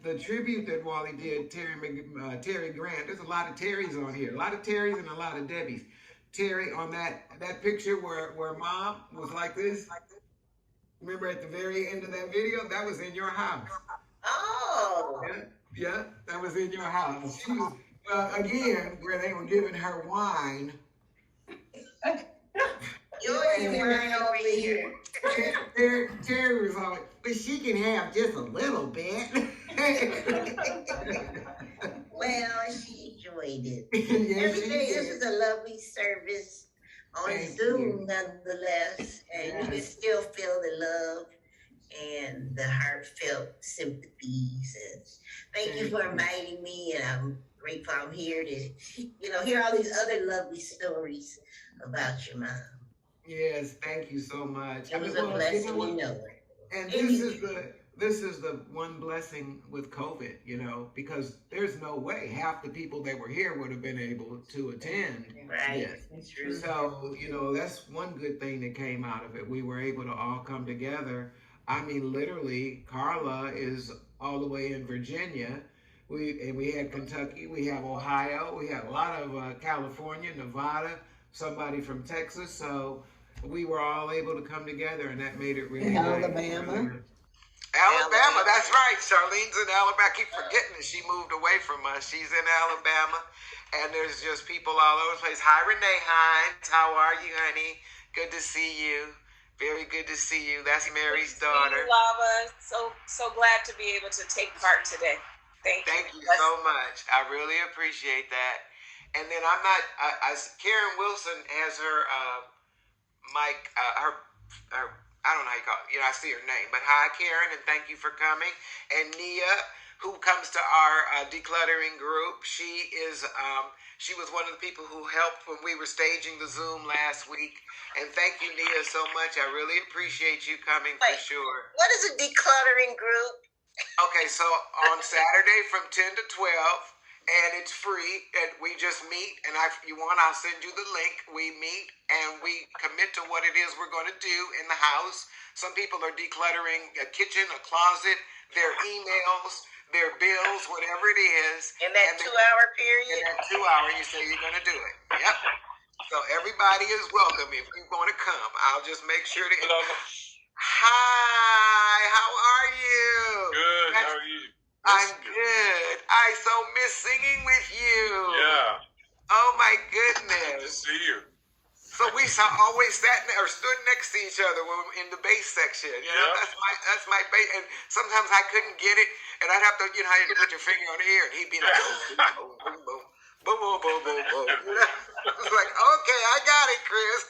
the tribute that Wally did, Terry Grant. There's a lot of Terrys on here, a lot of Terrys and a lot of Debbies. Terry, on that picture where Mom was like this. Remember at the very end of that video, that was in your house. Oh. Yeah, yeah, that was in your house. She was again where they were giving her wine. You're wine over here. Terry was like, but she can have just a little bit. Well, she enjoyed it. Yes, Every she day, this did. is a lovely service on Thank Zoom, you. nonetheless, and you can Yes. still feel the love and the heartfelt sympathies. And thank you for inviting me, and I'm grateful I'm here to, hear all these other lovely stories about your mom. Yes, thank you so much. It was a blessing, And this is the one blessing with COVID, because there's no way half the people that were here would have been able to attend. Right. This. True. So, that's one good thing that came out of it. We were able to all come together. I mean, literally, Carla is all the way in Virginia. We had Kentucky, we have Ohio, we had a lot of California, Nevada, somebody from Texas. So we were all able to come together, and that made it really Alabama. Alabama, that's right. Charlene's in Alabama. I keep forgetting that she moved away from us. She's in Alabama, and there's just people all over the place. Hi, Renee Hines. How are you, honey? Good to see you. Very good to see you. That's Mary's daughter. Lava. So glad to be able to take part today. Thank you so much. I really appreciate that. And then Karen Wilson has her mic, her I don't know how you call it. I see her name. But hi, Karen, and thank you for coming. And Nia, who comes to our decluttering group, she was one of the people who helped when we were staging the Zoom last week. And thank you, Nia, so much. I really appreciate you coming for sure. What is a decluttering group? Okay, so on Saturday from 10 to 12, and it's free, and we just meet, and if you want, I'll send you the link. We meet, and we commit to what it is we're going to do in the house. Some people are decluttering a kitchen, a closet, their emails, their bills, whatever it is. In that 2-hour period? In that 2 hour, you say you're going to do it. Yep. So everybody is welcome if you want to come. I'll just make sure to... Hi, how are you? Good, how are you? I'm good. I so miss singing with you. Yeah. Oh my Good to goodness. see you. So we always stood next to each other when we were in the bass section. Yeah. That's my bass. And sometimes I couldn't get it, and I'd have to, how you put your finger on the ear, and he'd be like, boom, boom, boom, boom, boom, boom, boom, boom. It's like, okay, I got it, Chris.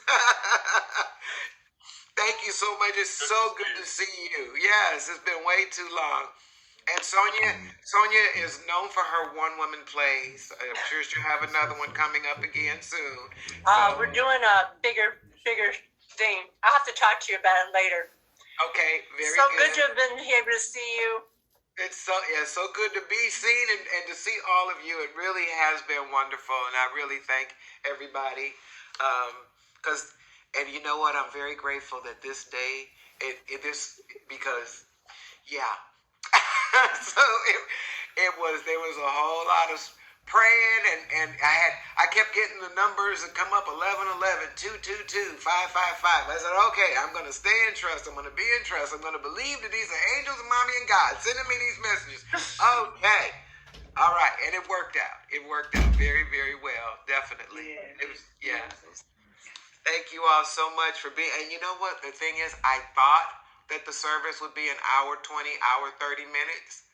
Thank you so much. It's so good to see you. Yes, it's been way too long. And Sonia is known for her one-woman plays. I'm sure she'll have another one coming up again soon. We're doing a bigger thing. I'll have to talk to you about it later. Okay, very so good. good to have been able to see you. It's so good to be seen and to see all of you. It really has been wonderful, and I really thank everybody. And you know what? I'm very grateful that this day, because, yeah. So there was a whole lot of praying, and I kept getting the numbers that come up 11, 2, 2, 2, 5, 5, 5. I said, okay, I'm going to stay in trust. I'm going to be in trust. I'm going to believe that these are angels and mommy and God sending me these messages. Okay. All right. And it worked out. It worked out very, very well. Definitely. Yeah. Thank you all so much for being, and you know what? The thing is, I thought that the service would be an hour 20, hour 30 minutes.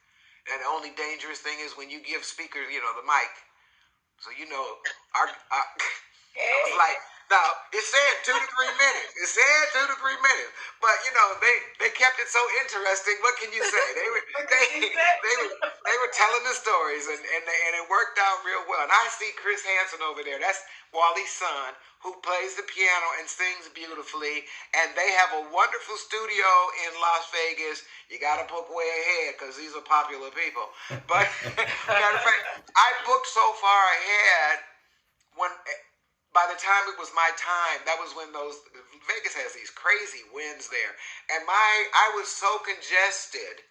And the only dangerous thing is when you give speakers, the mic. So, I was like, no, it said 2 to 3 minutes. It said 2 to 3 minutes. But, they kept it so interesting. What can you say? They were telling the stories, and it worked out real well. And I see Chris Hansen over there. That's Wally's son, who plays the piano and sings beautifully. And they have a wonderful studio in Las Vegas. You got to book way ahead because these are popular people. But, matter of fact, I booked so far ahead by the time it was my time, that was when Vegas has these crazy winds there. And I was so congested.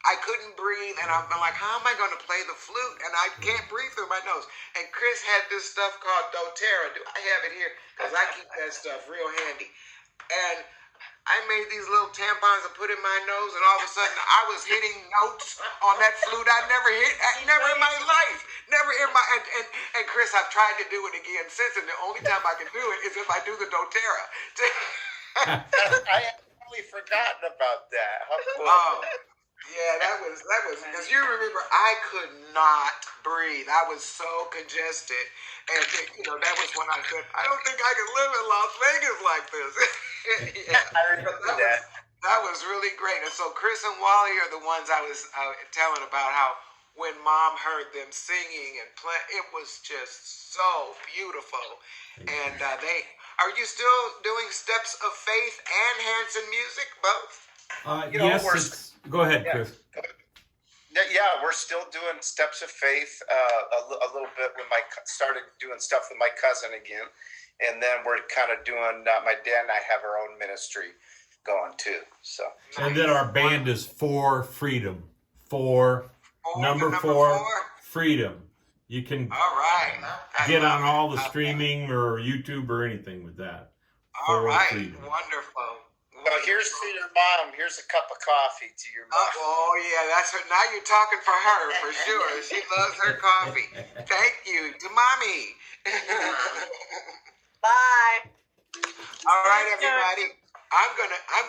I couldn't breathe, and I'm like, how am I going to play the flute? And I can't breathe through my nose. And Chris had this stuff called doTERRA. I have it here because I keep that stuff real handy. And I made these little tampons and put in my nose, and all of a sudden I was hitting notes on that flute I never in my life. Never in my, and Chris, I've tried to do it again since, and the only time I can do it is if I do the doTERRA. I had totally forgotten about that. How cool. Oh, yeah, that was because you remember I could not breathe. I was so congested, and that was when I said I don't think I can live in Las Vegas like this. Yeah, I remember that. That was really great. And so Chris and Wally are the ones I was telling about how when Mom heard them singing and playing, it was just so beautiful. And are you still doing Steps of Faith and Hanson Music, both? Yes, go ahead, Chris. Yeah, we're still doing Steps of Faith a little bit. Started doing stuff with my cousin again, and then we're kind of doing. My dad and I have our own ministry going too. So. And then our band is For Freedom. Number four, Freedom. You can All right. get on all the streaming or YouTube or anything with that. All For right. Freedom. Wonderful. Well, here's to your mom. Here's a cup of coffee to your mom. Oh yeah, that's her. Now you're talking for her for sure. She loves her coffee. Thank you to mommy. Bye. All right, everybody. I'm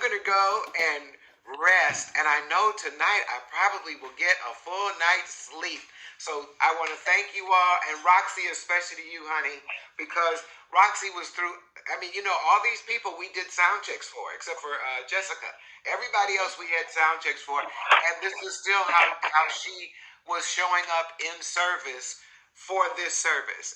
gonna go and rest, and I know tonight I probably will get a full night's sleep. So I want to thank you all, and Roxy, especially you, honey, because Roxy was through. I mean, all these people we did sound checks for, except for Jessica. Everybody else we had sound checks for, and this is still how she was showing up in service for this service.